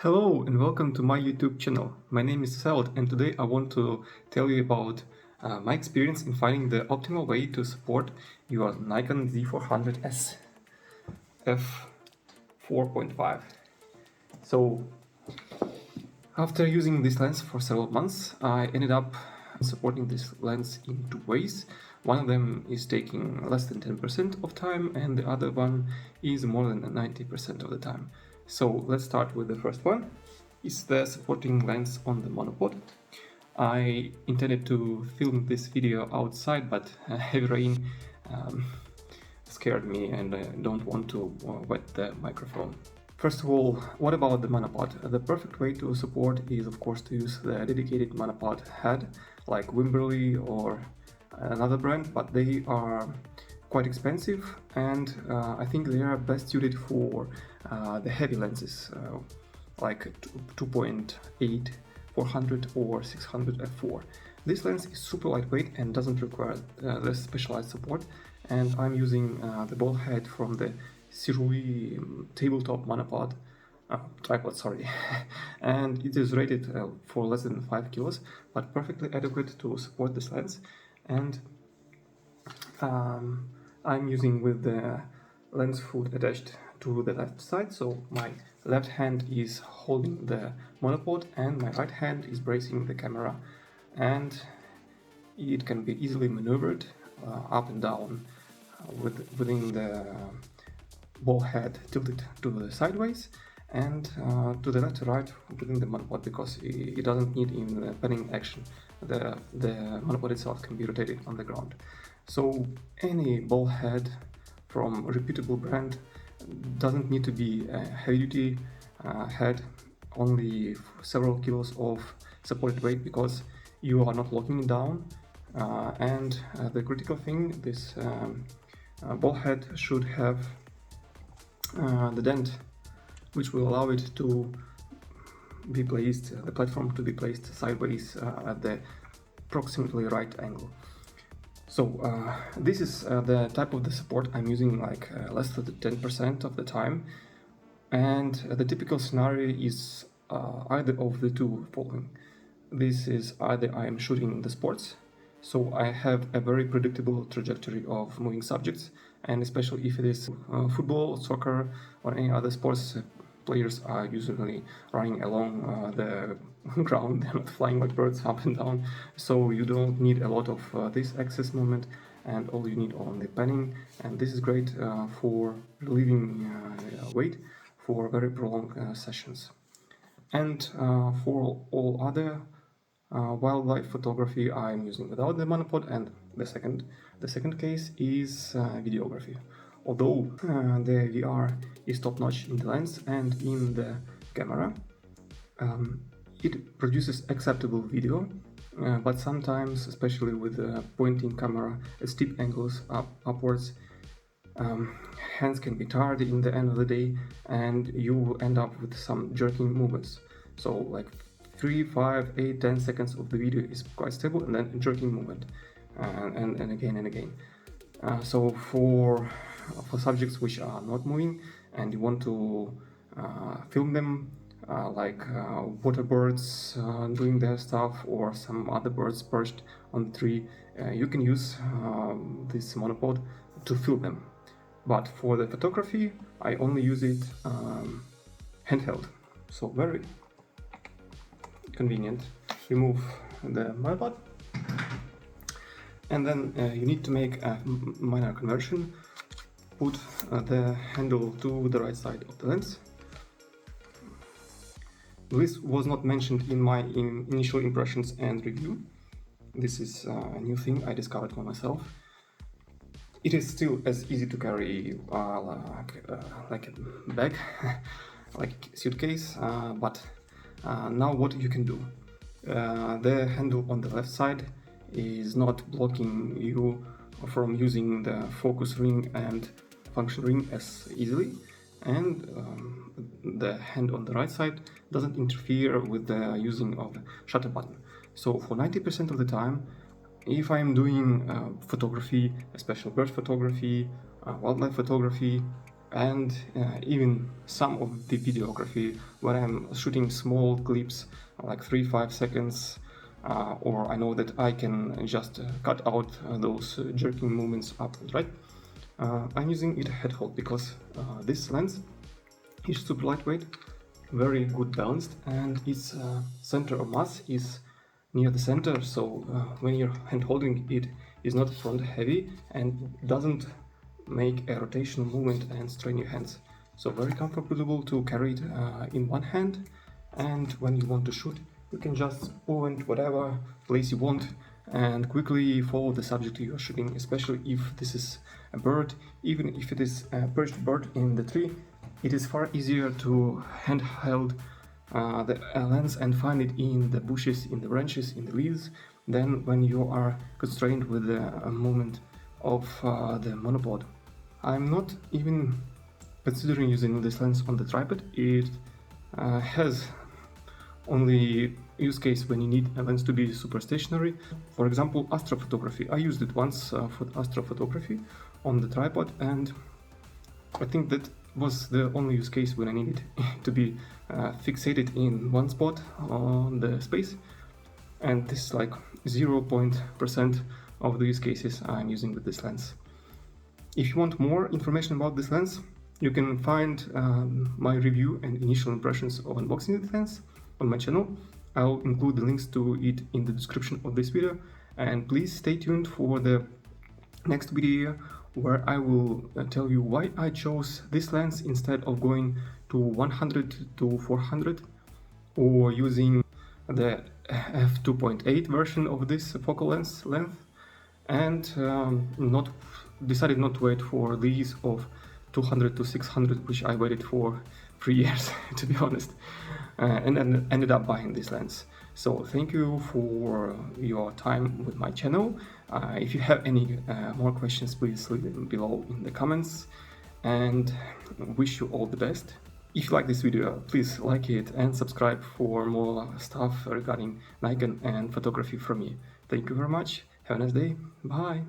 Hello and welcome to my YouTube channel. My name is Seld and today I want to tell you about my experience in finding the optimal way to support your Nikon Z400S f4.5. So after using this lens for several months, I ended up supporting this lens in two ways. One of them is taking less than 10% of time and the other one is more than 90% of the time. So let's start with the first one. It's the supporting lens on the monopod. I intended to film this video outside, but heavy rain scared me and I don't want to wet the microphone. First of all, what about the monopod? The perfect way to support is of course to use the dedicated monopod head like Wimberley or another brand, but they are quite expensive and I think they are best suited for the heavy lenses like 2.8, 400 or 600 f4. This lens is super lightweight and doesn't require the specialized support, and I'm using the ball head from the Sirui tabletop monopod tripod, sorry, and it is rated for less than 5 kilos, but perfectly adequate to support this lens. And I'm using with the lens foot attached to the left side, so my left hand is holding the monopod and my right hand is bracing the camera, and it can be easily maneuvered up and down within the ball head tilted to the sideways and to the left to right within the monopod, because it doesn't need even panning action. The monopod itself can be rotated on the ground. So any ball head from a reputable brand doesn't need to be a heavy-duty head, only several kilos of supported weight, because you are not locking it down. And the critical thing, this ball head should have the dent which will allow it to be placed, the platform to be placed sideways at the approximately right angle. So this is the type of the support I'm using, like less than 10% of the time, and the typical scenario is either of the two following. This is either I am shooting the sports, so I have a very predictable trajectory of moving subjects, and especially if it is football, soccer or any other sports, players are usually running along the ground, they're not flying like birds up and down, so you don't need a lot of this axis movement, and all you need on the panning, and this is great for relieving weight for very prolonged sessions. And for all other wildlife photography I'm using without the monopod, and the second case is videography. Although the VR is top-notch in the lens and in the camera, it produces acceptable video, but sometimes, especially with the pointing camera at steep angles upwards, hands can be tired in the end of the day and you will end up with some jerking movements. So like 3, 5, 8, 10 seconds of the video is quite stable, and then a jerking movement and again and again. So for subjects which are not moving and you want to film them, like water birds doing their stuff or some other birds perched on the tree, you can use this monopod to film them. But for the photography, I only use it handheld, so very convenient. Remove the monopod, and then you need to make a minor conversion. Put the handle to the right side of the lens. This was not mentioned in my initial impressions and review. This is a new thing I discovered for myself. It is still as easy to carry like a bag, like a suitcase, but now what you can do. The handle on the left side is not blocking you from using the focus ring and function ring as easily, and the hand on the right side doesn't interfere with the using of the shutter button. So for 90% of the time, if I'm doing photography, especially bird photography, wildlife photography, and even some of the videography when I'm shooting small clips like 3-5 seconds, or I know that I can just cut out those jerking movements upwards, right? I'm using it handheld because this lens is super lightweight, very good balanced, and its center of mass is near the center, so when you're hand holding it is not front heavy and doesn't make a rotational movement and strain your hands. So very comfortable to carry it in one hand, and when you want to shoot you can just point whatever place you want and quickly follow the subject you are shooting, especially if this is a bird. Even if it is a perched bird in the tree, it is far easier to handheld the lens and find it in the bushes, in the branches, in the leaves, than when you are constrained with the movement of the monopod. I'm not even considering using this lens on the tripod. It has only use case when you need a lens to be super stationary. For example, astrophotography. I used it once for astrophotography on the tripod, and I think that was the only use case when I needed to be fixated in one spot on the space, and this is like 0% of the use cases I'm using with this lens. If you want more information about this lens, you can find my review and initial impressions of unboxing the lens on my channel. I'll include the links to it in the description of this video, and please stay tuned for the next video where I will tell you why I chose this lens instead of going to 100 to 400 or using the f2.8 version of this focal length, and decided not to wait for these of 200 to 600, which I waited for 3 years to be honest, and then ended up buying this lens. So thank you for your time with my channel. If you have any more questions, please leave them below in the comments, and wish you all the best. If you like this video, please like it and subscribe for more stuff regarding Nikon and photography from me. Thank you very much. Have a nice day. Bye.